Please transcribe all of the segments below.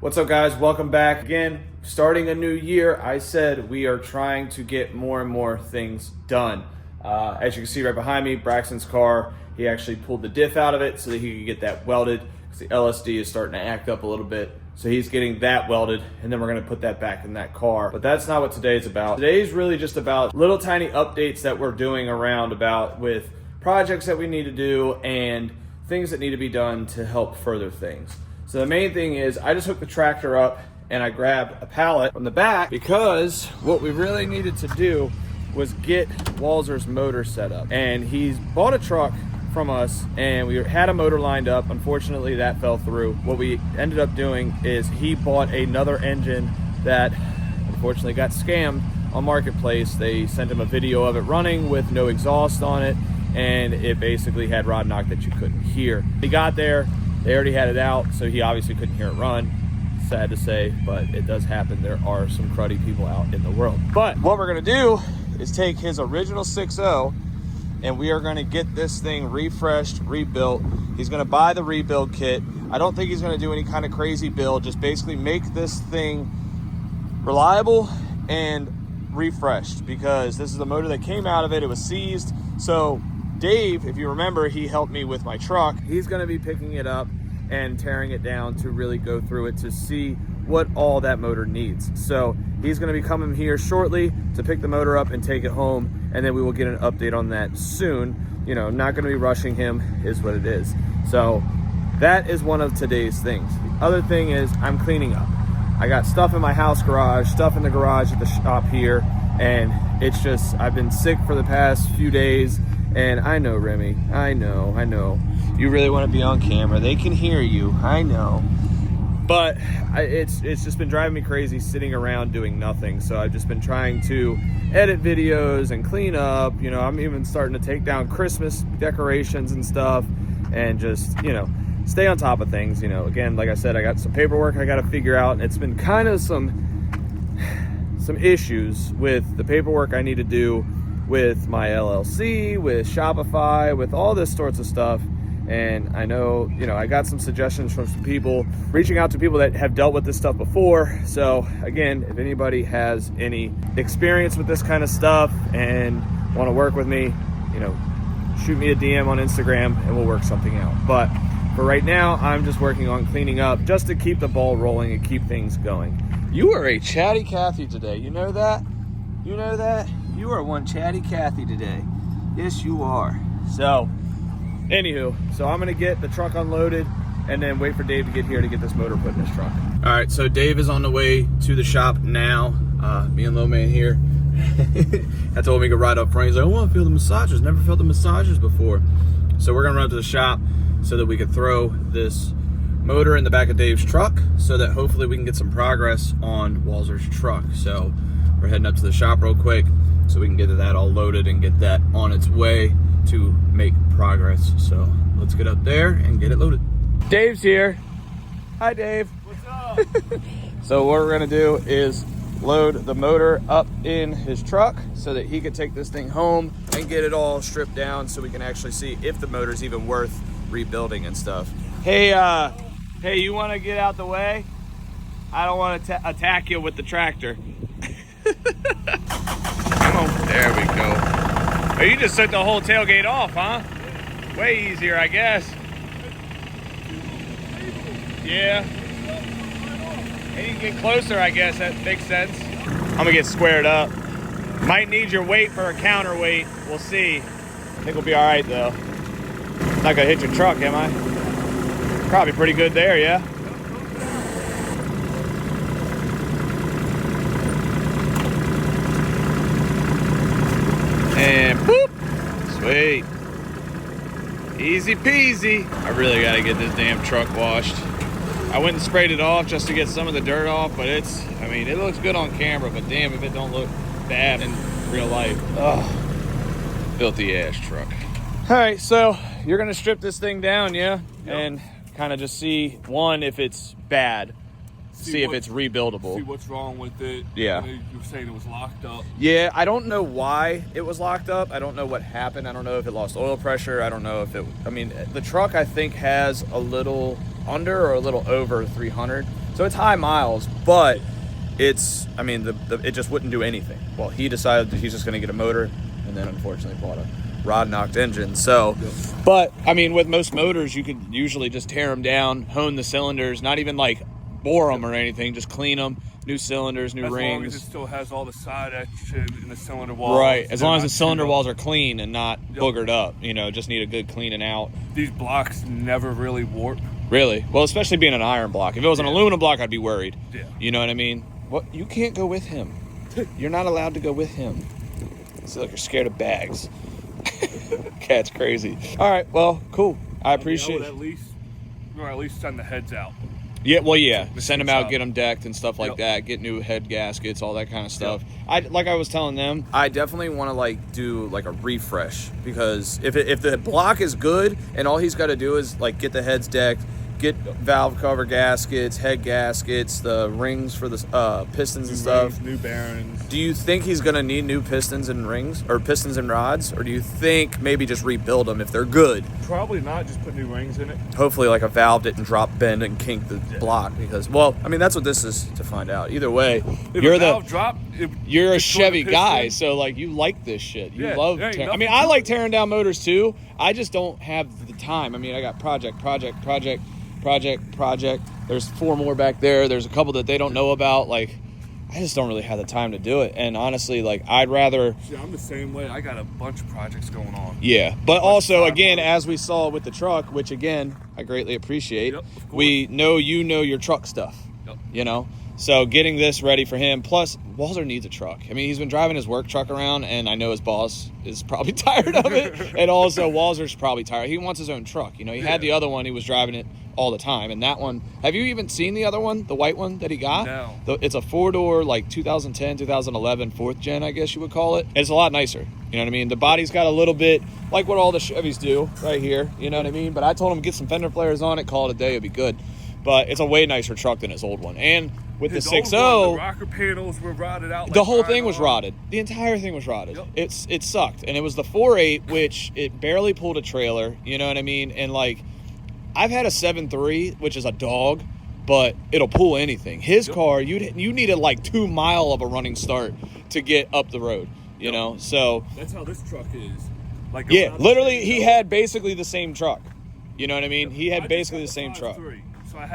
What's up, guys? Welcome back. Again, starting a new year, I said we are trying to get more and more things done. As you can see right behind me, Braxton's car, he actually pulled the diff out of it so that he could get that welded because the LSD is starting to act up a little bit. So he's getting that welded, and then we're gonna put that back in that car. But that's not what today's about. Today's really just about little tiny updates that we're doing around about with projects that we need to do and things that need to be done to help further things. So the main thing is I just hooked the tractor up and I grabbed a pallet from the back because what we really needed to do was get Walzer's motor set up. And he's bought a truck from us and we had a motor lined up. Unfortunately, that fell through. What we ended up doing is he bought another engine that unfortunately got scammed on Marketplace. They sent him a video of it running with no exhaust on it, and it basically had rod knock that you couldn't hear. He got there, they already had it out, so he obviously couldn't hear it run. Sad to say, but it does happen. There are some cruddy people out in the world. But what we're gonna do is take his original 6.0 and we are gonna get this thing refreshed, rebuilt. He's gonna buy the rebuild kit. I don't think he's gonna do any kind of crazy build, just basically make this thing reliable and refreshed, because this is the motor that came out of it. It was seized. So Dave, if you remember, he helped me with my truck. He's gonna be picking it up and tearing it down to really go through it to see what all that motor needs. So he's gonna be coming here shortly to pick the motor up and take it home, and then we will get an update on that soon. You know, not gonna be rushing him, is what it is. So that is one of today's things. The other thing is I'm cleaning up. I got stuff in my house garage, stuff in the garage at the shop here, and it's just, I've been sick for the past few days. And I know, Remy, I know. You really want to be on camera. They can hear you, I know. But it's just been driving me crazy sitting around doing nothing. So I've just been trying to edit videos and clean up. You know, I'm even starting to take down Christmas decorations and stuff and just, you know, stay on top of things. You know, again, like I said, I got some paperwork I got to figure out. And it's been kind of some issues with the paperwork I need to do with my LLC, with Shopify, with all this sorts of stuff. And I know, you know, I got some suggestions from some people, reaching out to people that have dealt with this stuff before. So again, if anybody has any experience with this kind of stuff and want to work with me, you know, shoot me a DM on Instagram and we'll work something out. But for right now, I'm just working on cleaning up just to keep the ball rolling and keep things going. You are a chatty Cathy today. You know that? You know that? You are one chatty Cathy today. Yes, you are. So, anywho, so I'm gonna get the truck unloaded and then wait for Dave to get here to get this motor put in his truck. All right, so Dave is on the way to the shop now. Me and Low Man here. I told him he could ride up front. He's like, I want to feel the massagers. Never felt the massagers before. So we're gonna run up to the shop so that we could throw this motor in the back of Dave's truck so that hopefully we can get some progress on Walzer's truck. So we're heading up to the shop real quick so we can get that all loaded and get that on its way to make progress. So let's get up there and get it loaded. Dave's here. Hi, Dave. What's up? So what we're gonna do is load the motor up in his truck so that he can take this thing home and get it all stripped down so we can actually see if the motor's even worth rebuilding and stuff. Hey, hey, you wanna get out the way? I don't wanna attack you with the tractor. Come on, there we go. Oh, you just took the whole tailgate off, huh? Way easier, I guess. Yeah. And you can get closer, I guess. That makes sense. I'm gonna get squared up. Might need your weight for a counterweight. We'll see. I think we'll be all right, though. Not gonna hit your truck, am I? Probably pretty good there, yeah? And boop, sweet. Easy peasy. I really gotta get this damn truck washed. I went and sprayed it off just to get some of the dirt off, but it's, I mean, it looks good on camera, but damn if it don't look bad in real life. Ugh, filthy ass truck. All right, so you're gonna strip this thing down, yeah? Yep. And kind of just see, one, if it's bad. See if it's rebuildable. See what's wrong with it. Yeah. You were saying it was locked up. Yeah, I don't know why it was locked up. I don't know what happened. I don't know if it lost oil pressure. I don't know if it, I mean, the truck I think has a little under or a little over 300. So So it's high miles, but it's, I mean, it just wouldn't do anything. Well, he decided that he's just going to get a motor, and then unfortunately bought a rod-knocked engine. So, but, I mean, with most motors, you could usually just tear them down, hone the cylinders, not even like bore them or anything, just clean them, new cylinders, new rings. As long as it still has all the side action in the cylinder walls. Right, as long as the cylinder walls are clean and not boogered up, you know, just need a good cleaning out. These blocks never really warp. Really? Well, especially being an iron block. If it was an aluminum block, I'd be worried. Yeah. You know what I mean? What? You can't go with him. You're not allowed to go with him. It's like you're scared of bags. Cat's crazy. All right, well, cool. I appreciate it. At least send the heads out. Yeah, well, yeah. Send them out, get them decked and stuff like that. Get new head gaskets, all that kind of stuff. Like I was telling them, I definitely want to like do like a refresh, because if the block is good and all he's got to do is like get the heads decked, get valve cover gaskets, head gaskets, the rings for the pistons and stuff. New bearings. Do you think he's going to need new pistons and rings, or pistons and rods? Or do you think maybe just rebuild them if they're good? Probably not, just put new rings in it. Hopefully like a valve didn't drop, bend, and kink the block, because, well, I mean, that's what this is to find out. Either way, you're a Chevy guy, so like you like this shit. You love I mean, I like tearing down motors too. I just don't have the time. I mean, I got project. There's 4 more back there. There's a couple that they don't know about. Like, I just don't really have the time to do it. And honestly, like, I'd rather... See, I'm the same way. I got a bunch of projects going on. Yeah. But also, again, as we saw with the truck, which, again, I greatly appreciate, we know you know your truck stuff. You know? So getting this ready for him. Plus, Walzer needs a truck. I mean, he's been driving his work truck around, and I know his boss is probably tired of it. And also, Walzer's probably tired. He wants his own truck. You know, he had the other one. He was driving it all the time. And that one, have you even seen the other one, the white one that he got? No. It's a 4-door, like 2010, 2011, 4th gen, I guess you would call it. And it's a lot nicer. You know what I mean? The body's got a little bit like what all the Chevys do right here. You know what I mean? But I told him get some fender flares on it, call it a day, it'd be good. But it's a way nicer truck than his old one. And with the 6.0, the rocker panels were rotted out. The whole thing was rotted. The entire thing was rotted. It sucked. And it was the 4.8, which it barely pulled a trailer. You know what I mean? And like, I've had a 7.3, which is a dog, but it'll pull anything. His car, you needed like 2 miles of a running start to get up the road. You know, so that's how this truck is. Like, literally, he had basically the same truck. You know what I mean? He had basically the same truck.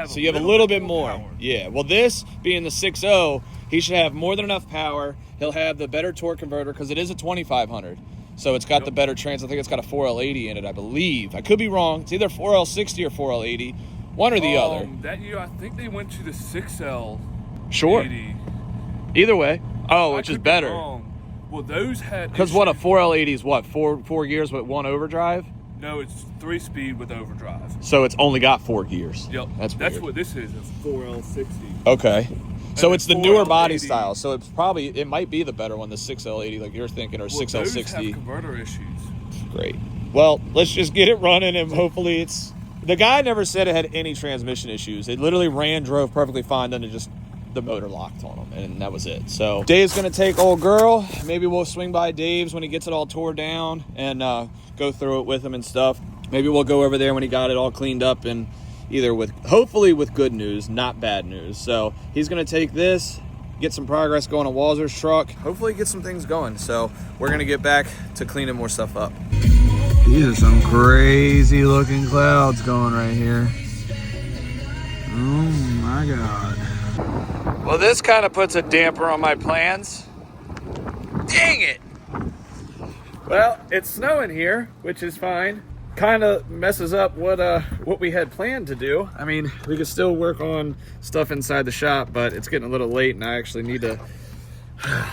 So you have a little bit more power. Yeah. Well, this being the 6.0, he should have more than enough power. He'll have the better torque converter because it is a 2500. So it's got the better trans. I think it's got a 4L80 in it, I believe. I could be wrong. It's either 4L60 or 4L80, one or the other. That year, I think they went to the 6L. Sure. 80. Either way. Oh, which is better. Well, those had because what a 4L80 is what 4 gears with 1 overdrive. No, it's 3-speed with overdrive. So it's only got 4 gears. Yep. That's what this is. A 4L60. Okay. So it's the newer body 80. style. So it might be the better one, the 6L80, like you're thinking, or 6L60. Those have converter issues. Great. Well, let's just get it running, and hopefully it's. The guy never said it had any transmission issues. It literally drove perfectly fine, then it just the motor locked on him, and that was it. So Dave's gonna take old girl. Maybe we'll swing by Dave's when he gets it all tore down and go through it with him and stuff. Maybe we'll go over there when he got it all cleaned up, and hopefully with good news, not bad news. So he's gonna take this, get some progress going on Walzer's truck, hopefully get some things going. So we're gonna get back to cleaning more stuff up. These are some crazy looking clouds going right here. Oh my God. Well, this kind of puts a damper on my plans. Dang it! Well, it's snowing here, which is fine. Kind of messes up what we had planned to do. I mean, we could still work on stuff inside the shop, but it's getting a little late, and I actually need to.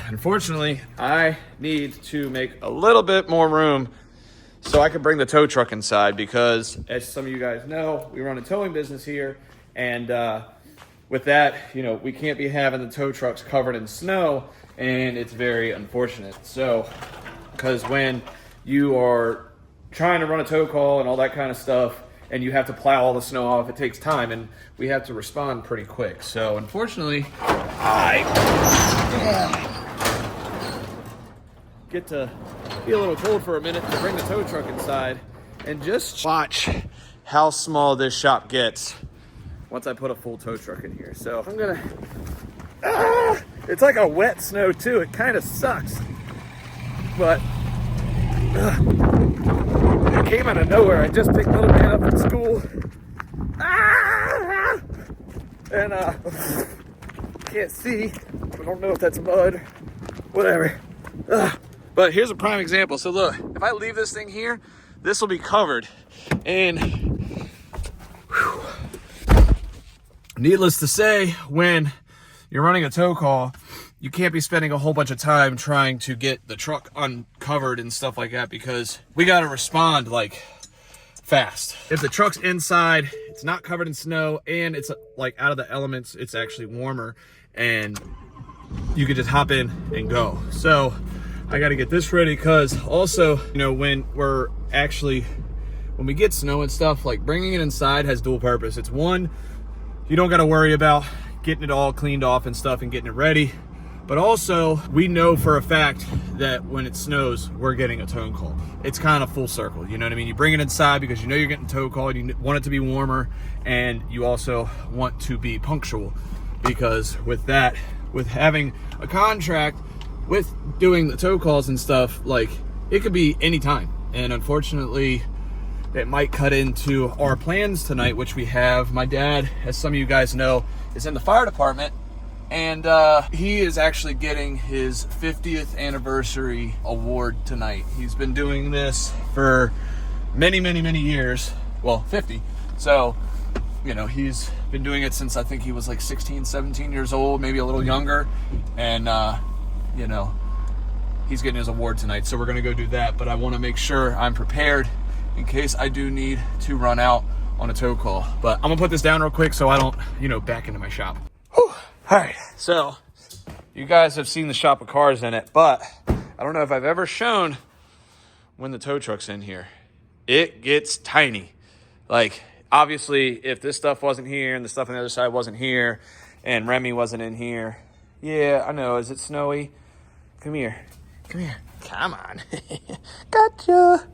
Unfortunately, I need to make a little bit more room so I can bring the tow truck inside, because as some of you guys know, we run a towing business here, and with that, you know, we can't be having the tow trucks covered in snow, and it's very unfortunate. So, because when you are trying to run a tow call and all that kind of stuff, and you have to plow all the snow off, it takes time, and we have to respond pretty quick. So, unfortunately, I get to be a little cold for a minute to bring the tow truck inside and just watch how small this shop gets once I put a full tow truck in here. So I'm gonna, it's like a wet snow too. It kind of sucks, but it came out of nowhere. I just picked little man up from school. And can't see. I don't know if that's mud, whatever. But here's a prime example. So look, if I leave this thing here, this will be covered. And needless to say, when you're running a tow call, you can't be spending a whole bunch of time trying to get the truck uncovered and stuff like that, because we got to respond like fast. If the truck's inside, it's not covered in snow, and it's like out of the elements, it's actually warmer, and you can just hop in and go. So I got to get this ready, because also, you know, when we get snow and stuff, like bringing it inside has dual purpose. It's one, you don't got to worry about getting it all cleaned off and stuff and getting it ready. But also, we know for a fact that when it snows, we're getting a tow call. It's kind of full circle, you know what I mean? You bring it inside because you know you're getting tow called, you want it to be warmer, and you also want to be punctual. Because with that, with having a contract, with doing the tow calls and stuff, like, it could be any time. And unfortunately, it might cut into our plans tonight, which we have. My dad, as some of you guys know, is in the fire department. And he is actually getting his 50th anniversary award tonight. He's been doing this for many, many, many years. Well, 50. So, you know, he's been doing it since I think he was like 16, 17 years old, maybe a little younger. And, you know, he's getting his award tonight. So we're going to go do that. But I want to make sure I'm prepared in case I do need to run out on a tow call. But I'm going to put this down real quick so I don't, you know, back into my shop. Whew. All right, so you guys have seen the shop with cars in it, but I don't know if I've ever shown when the tow truck's in here. It gets tiny. Like, obviously, if this stuff wasn't here and the stuff on the other side wasn't here and Remy wasn't in here, yeah, I know. Is it snowy? Come here. Come here. Come on. Gotcha.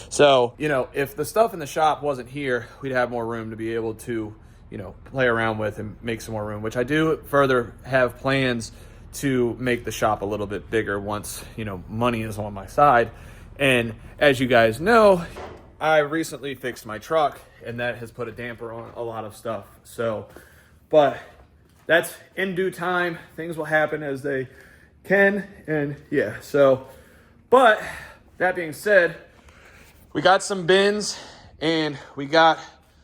So, you know, if the stuff in the shop wasn't here, we'd have more room to be able to, you know, play around with and make some more room, which I do further have plans to make the shop a little bit bigger once, you know, money is on my side. And as you guys know, I recently fixed my truck, and that has put a damper on a lot of stuff. So, but that's in due time. Things will happen as they can. And yeah, so, but that being said, we got some bins and we got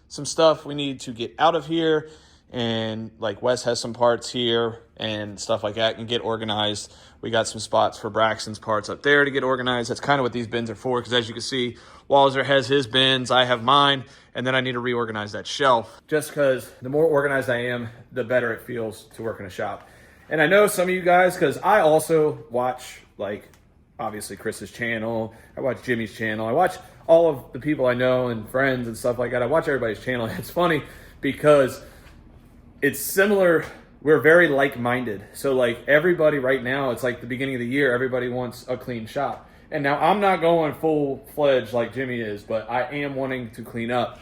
some stuff we need to get out of here, and like Wes has some parts here and stuff like that and get organized. We got some spots for Braxton's parts up there to get organized. That's kind of what these bins are for, because as you can see, Walzer has his bins, I have mine, and then I need to reorganize that shelf. Just because the more organized I am, the better it feels to work in a shop. And I know some of you guys, because I also watch, like, obviously Chris's channel, I watch Jimmy's channel, I watch all of the people I know and friends and stuff like that. I watch everybody's channel. It's funny because it's similar. We're very like-minded. So like everybody right now, it's like the beginning of the year, everybody wants a clean shop. And now I'm not going full-fledged like Jimmy is, but I am wanting to clean up.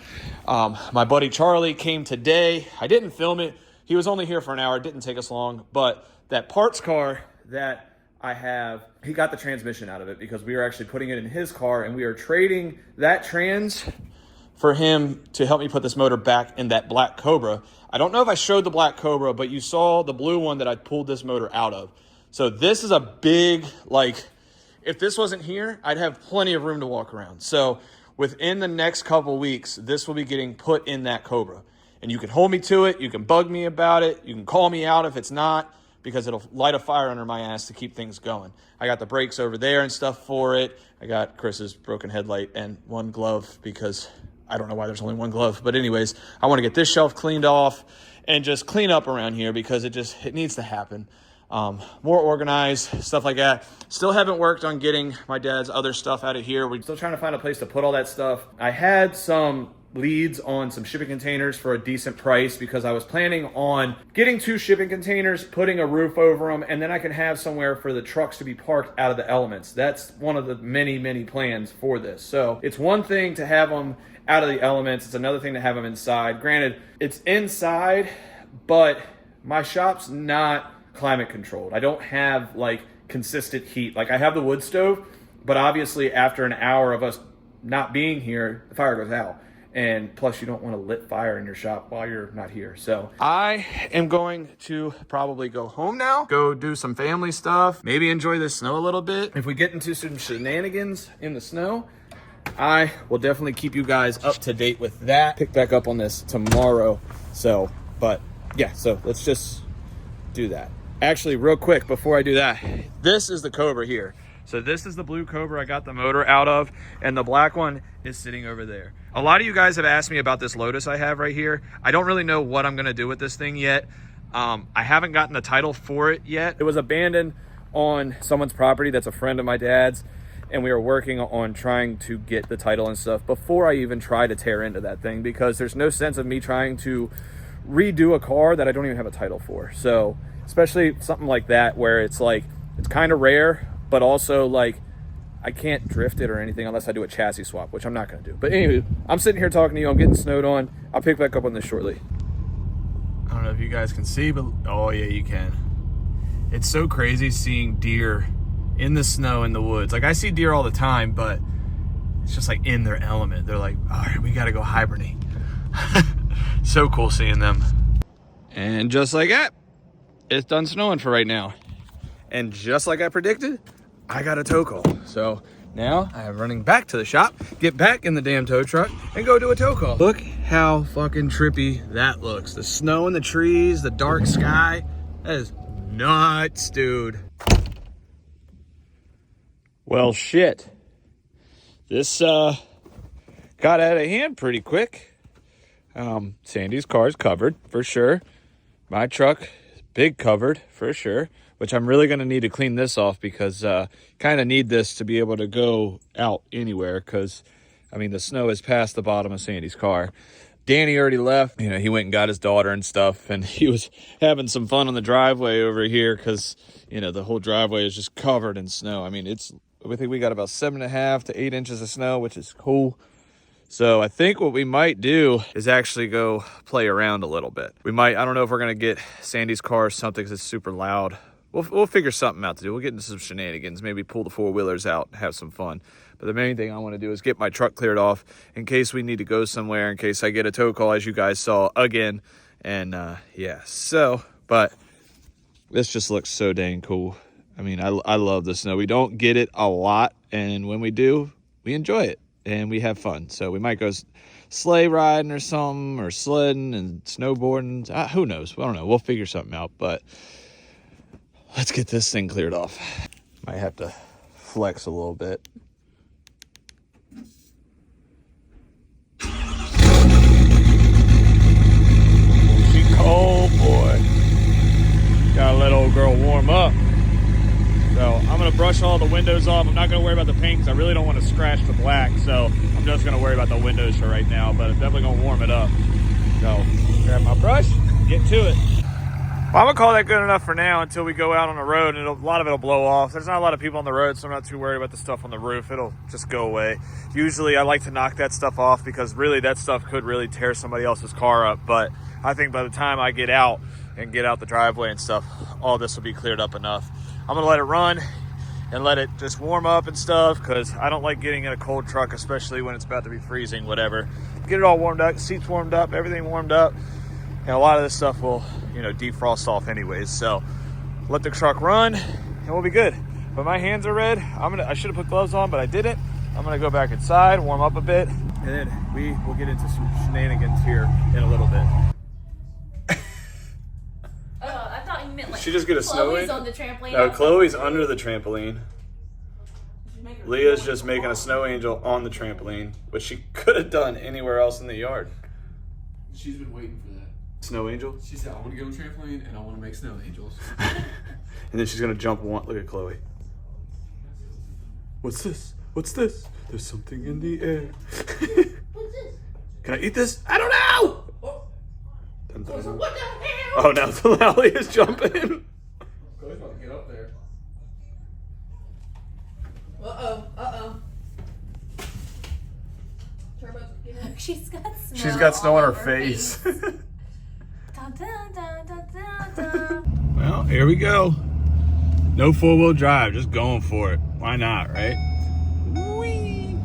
My buddy Charlie came today. I didn't film it. He was only here for an hour. It didn't take us long. But that parts car that I have, he got the transmission out of it because we were actually putting it in his car, and we are trading that trans for him to help me put this motor back in that black Cobra. I don't know if I showed the black Cobra, but you saw the blue one that I pulled this motor out of. So this is a big, like, if this wasn't here, I'd have plenty of room to walk around. So within the next couple weeks, this will be getting put in that Cobra. And you can hold me to it. You can bug me about it. You can call me out if it's not, because it'll light a fire under my ass to keep things going. I got the brakes over there and stuff for it. I got Chris's broken headlight and one glove, because I don't know why there's only one glove. But anyways, I want to get this shelf cleaned off and just clean up around here, because it needs to happen. More organized, stuff like that. Still haven't worked on getting my dad's other stuff out of here. We're still trying to find a place to put all that stuff. I had some leads on some shipping containers for a decent price because I was planning on getting 2 shipping containers, putting a roof over them, and then I can have somewhere for the trucks to be parked out of the elements. That's one of the many, many plans for this. So it's one thing to have them out of the elements. It's another thing to have them inside. Granted, it's inside, but my shop's not climate controlled. I don't have like consistent heat. Like I have the wood stove, but obviously after an hour of us not being here, the fire goes out. And plus you don't want a lit fire in your shop while you're not here. So I am going to probably go home now, go do some family stuff, maybe enjoy the snow a little bit. If we get into some shenanigans in the snow, I will definitely keep you guys up to date with that. Pick back up on this tomorrow. So, but yeah, so let's just do that. Actually, real quick before I do that, this is the Cobra here. So this is the blue Cobra I got the motor out of, and the black one is sitting over there. A lot of you guys have asked me about this Lotus I have right here. I don't really know what I'm gonna do with this thing yet. I haven't gotten the title for it yet. It was abandoned on someone's property that's a friend of my dad's, and we were working on trying to get the title and stuff before I even try to tear into that thing, because there's no sense of me trying to redo a car that I don't even have a title for. So especially something like that where it's like, it's kind of rare, but also like I can't drift it or anything unless I do a chassis swap, which I'm not going to do. But anyway, I'm sitting here talking to you. I'm getting snowed on. I'll pick back up on this shortly. I don't know if you guys can see, but oh yeah, you can. It's so crazy seeing deer in the snow in the woods. Like I see deer all the time, but it's just like in their element. They're like, all right, we got to go hibernate. So cool seeing them. And just like that, it's done snowing for right now. And just like I predicted, I got a tow call. So now I am running back to the shop, get back in the damn tow truck, and go do a tow call. Look how fucking trippy that looks. The snow in the trees, the dark sky. That is nuts, dude. Well, shit. This got out of hand pretty quick. Sandy's car is covered for sure. My truck, big covered for sure, which I'm really going to need to clean this off because kind of need this to be able to go out anywhere because, I mean, the snow is past the bottom of Sandy's car. Danny already left. You know, he went and got his daughter and stuff, and he was having some fun on the driveway over here because, you know, the whole driveway is just covered in snow. I mean, I think we got about 7.5 to 8 inches of snow, which is cool. So I think what we might do is actually go play around a little bit. We might, I don't know if we're going to get Sandy's car or something because it's super loud. We'll figure something out to do. We'll get into some shenanigans, maybe pull the 4-wheelers out and have some fun. But the main thing I want to do is get my truck cleared off in case we need to go somewhere, in case I get a tow call, as you guys saw again. And yeah, so, but this just looks so dang cool. I mean, I love the snow. We don't get it a lot, and when we do, we enjoy it and we have fun. So we might go sleigh riding or something, or sledding and snowboarding. Who knows? I don't know. We'll figure something out, but let's get this thing cleared off. Might have to flex a little bit. She cold, boy. Gotta let old girl warm up. So I'm gonna brush all the windows off. I'm not gonna worry about the paint because I really don't want to scratch the black. So I'm just gonna worry about the windows for right now, but I'm definitely gonna warm it up. So grab my brush, get to it. Well, I'm gonna call that good enough for now until we go out on the road, and a lot of it'll blow off. There's not a lot of people on the road, so I'm not too worried about the stuff on the roof. It'll just go away. Usually I like to knock that stuff off because really that stuff could really tear somebody else's car up. But I think by the time I get out and get out the driveway and stuff, all this will be cleared up enough. I'm gonna let it run and let it just warm up and stuff because I don't like getting in a cold truck, especially when it's about to be freezing, whatever. Get it all warmed up, seats warmed up, everything warmed up. And a lot of this stuff will, you know, defrost off anyways. So let the truck run and we'll be good. But my hands are red. I should have put gloves on, but I didn't. I'm gonna go back inside, warm up a bit, and then we will get into some shenanigans here in a little bit. I thought you meant like She just get a Chloe's snow on the trampoline. No, Chloe's under the trampoline. Leah's just making a snow angel on the trampoline, which she could have done anywhere else in the yard. She's been waiting for that. Snow angel? She said, I want to get on a trampoline and I want to make snow angels. And then she's gonna jump one. Look at Chloe. What's this? What's this? There's something in the air. What's this? Can I eat this? I don't know! What the hell? Oh, now the lally is jumping. Chloe's about to get up there. Uh-oh. She's got snow. She's got snow on all her over face. Dun, dun, dun, dun, dun, dun. Well, here we go. No four-wheel drive, just going for it. Why not, right? Whee!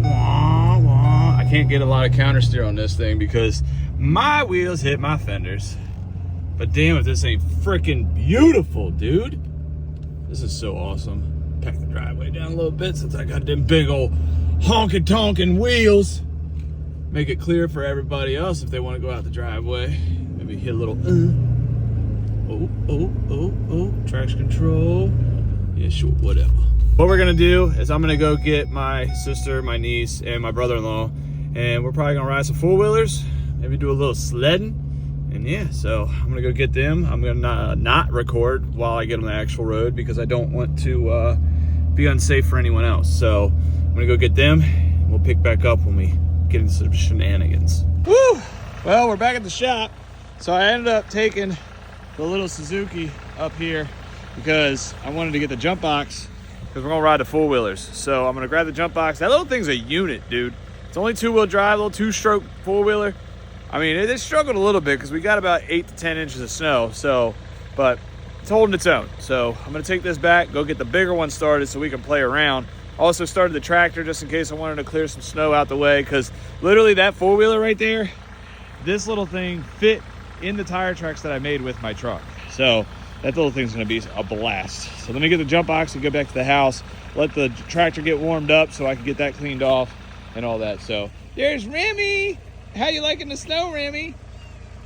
Wah, wah. I can't get a lot of counter steer on this thing because my wheels hit my fenders. But damn if this ain't freaking beautiful, dude. This is so awesome. Pack the driveway down a little bit since I got them big old honkin' wheels. Make it clear for everybody else if they want to go out the driveway. Maybe hit a little oh, traction control. Yeah, sure, whatever. What we're gonna do is I'm gonna go get my sister, my niece, and my brother-in-law, and we're probably gonna ride some four-wheelers, maybe do a little sledding. And yeah, so I'm gonna go get them. I'm gonna not record while I get on the actual road because I don't want to be unsafe for anyone else. So I'm gonna go get them, and we'll pick back up when we get into some shenanigans. Woo! Well, we're back at the shop. So I ended up taking the little Suzuki up here because I wanted to get the jump box because we're gonna ride the four-wheelers. So I'm gonna grab the jump box. That little thing's a unit, dude. It's only two-wheel drive, little two-stroke four-wheeler. I mean, it struggled a little bit because we got about 8 to 10 inches of snow. So, but it's holding its own. So I'm gonna take this back, go get the bigger one started so we can play around. Also started the tractor just in case I wanted to clear some snow out the way because literally that four-wheeler right there, this little thing fit in the tire tracks that I made with my truck. So that little thing's gonna be a blast. So let me get the jump box and go back to the house, let the tractor get warmed up so I can get that cleaned off and all that. So there's Remy. How you liking the snow, Remy?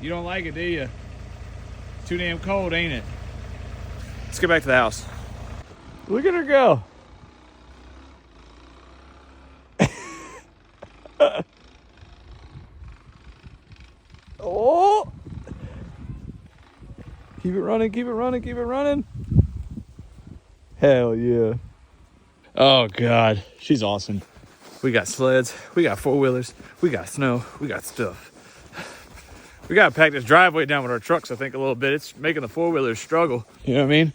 You don't like it, do you? It's too damn cold, ain't it? Let's get back to the house. Look at her go. Oh! Keep it running, keep it running, keep it running. Hell yeah. Oh God, she's awesome. We got sleds, we got four-wheelers, we got snow, we got stuff. We gotta pack this driveway down with our trucks, I think, a little bit. It's making the four-wheelers struggle. You know what I mean?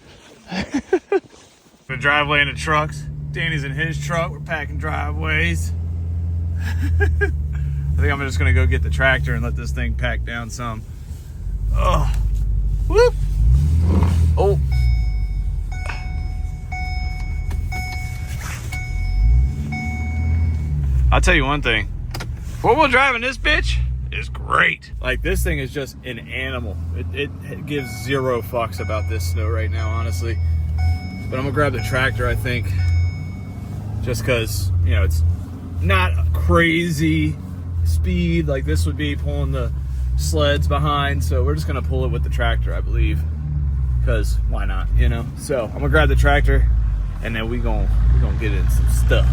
The driveway and the trucks. Danny's in his truck, we're packing driveways. I think I'm just gonna go get the tractor and let this thing pack down some. Oh, whoop! Oh. I'll tell you one thing. Four-wheel driving this bitch is great. Like, this thing is just an animal. It gives zero fucks about this snow right now, honestly. But I'm gonna grab the tractor, I think, just cause, you know, it's not crazy speed like this would be pulling the sleds behind. So we're just gonna pull it with the tractor, I believe, because why not, you know? So I'm gonna grab the tractor and then we gonna get in some stuff.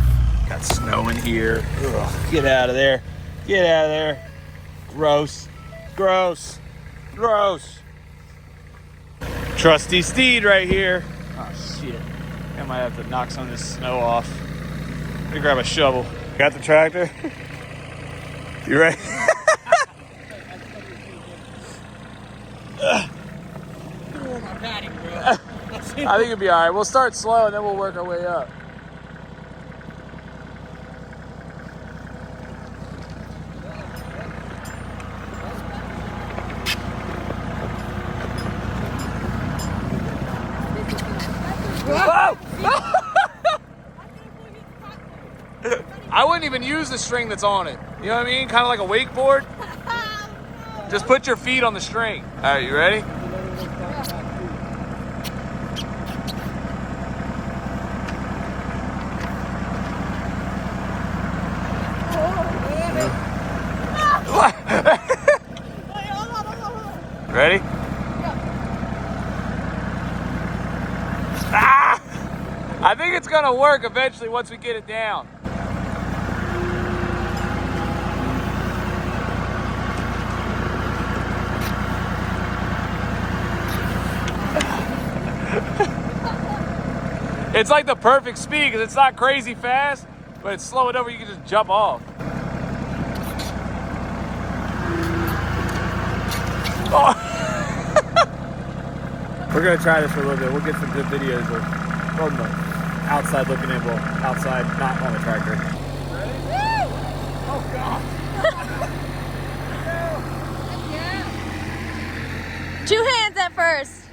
Got snow in here. Ugh, get out of there. Get out of there. Gross. Gross. Gross. Trusty steed right here. Oh shit. I might have to knock some of this snow off. Let me grab a shovel. Got the tractor? You ready? I think it'll be all right. We'll start slow and then we'll work our way up. Whoa! I wouldn't even use the string that's on it. You know what I mean? Kind of like a wakeboard. Just put your feet on the string. All right, you ready? Ready? Ah! I think it's gonna work eventually once we get it down. It's like the perfect speed because it's not crazy fast, but it's slow enough where you can just jump off. We're gonna try this for a little bit. We'll get some good videos of from the outside looking in. Well, outside, not on the tractor. Ready? Woo! Oh God! Two hands at first.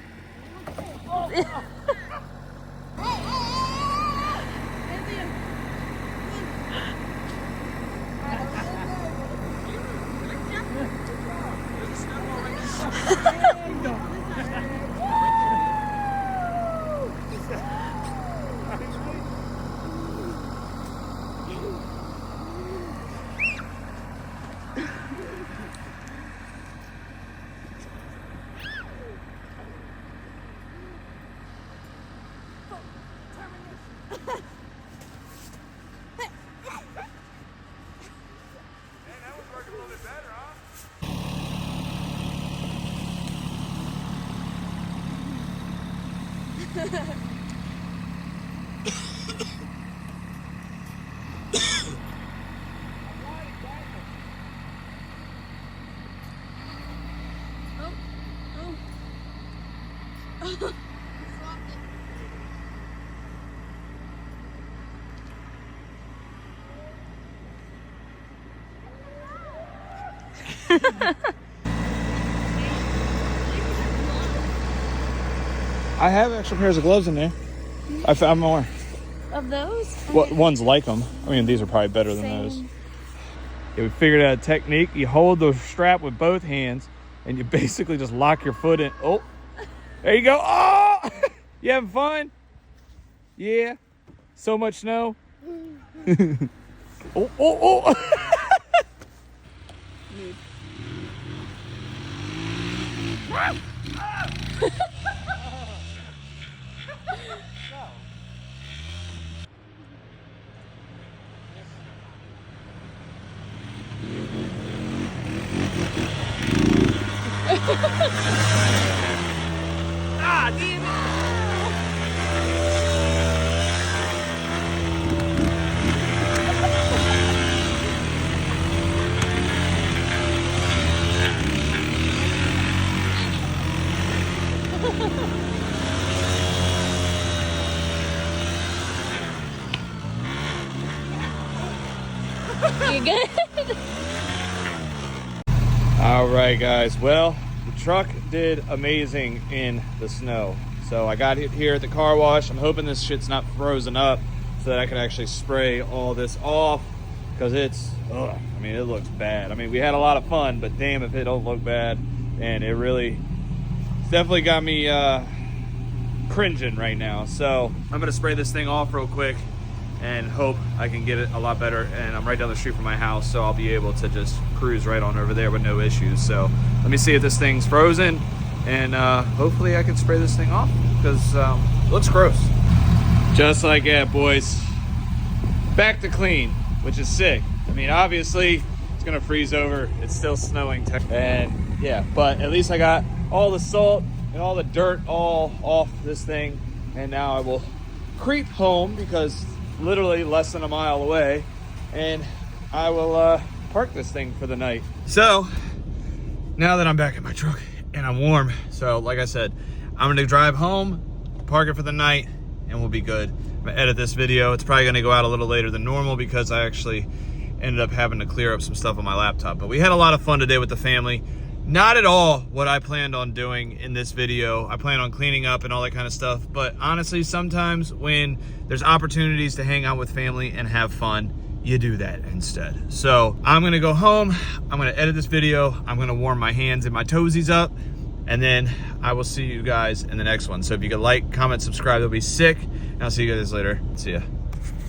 I have extra pairs of gloves in there. I found more. Of those? What ones like them? I mean, these are probably better than those. Yeah, we figured out a technique. You hold the strap with both hands, and you basically just lock your foot in. Oh, there you go. Oh, you having fun? Yeah. So much snow. Oh, oh, oh. Ah, damn it. You good? All right, guys. Well, the truck did amazing in the snow. So I got it here at the car wash. I'm hoping this shit's not frozen up so that I can actually spray all this off, because it's, ugh, I mean, it looks bad. I mean, we had a lot of fun, but damn if it don't look bad. And it really definitely got me cringing right now. So I'm gonna spray this thing off real quick and hope I can get it a lot better. And I'm right down the street from my house, so I'll be able to just cruise right on over there with no issues. So let me see if this thing's frozen, and hopefully I can spray this thing off, because it looks gross. Just like that, boys. Back to clean, which is sick. I mean, obviously it's gonna freeze over. It's still snowing, and yeah, but at least I got all the salt and all the dirt all off this thing. And now I will creep home, because literally less than a mile away, and I will park this thing for the night. So now that I'm back in my truck and I'm warm, so like I said, I'm gonna drive home, park it for the night, and we'll be good. I'm gonna edit this video. It's probably gonna go out a little later than normal, because I actually ended up having to clear up some stuff on my laptop. But we had a lot of fun today with the family. Not at all what I planned on doing in this video. I plan on cleaning up and all that kind of stuff. But honestly, sometimes when there's opportunities to hang out with family and have fun, you do that instead. So I'm gonna go home, I'm gonna edit this video, I'm gonna warm my hands and my toesies up, and then I will see you guys in the next one. So if you could like, comment, subscribe, that'll be sick. And I'll see you guys later. See ya.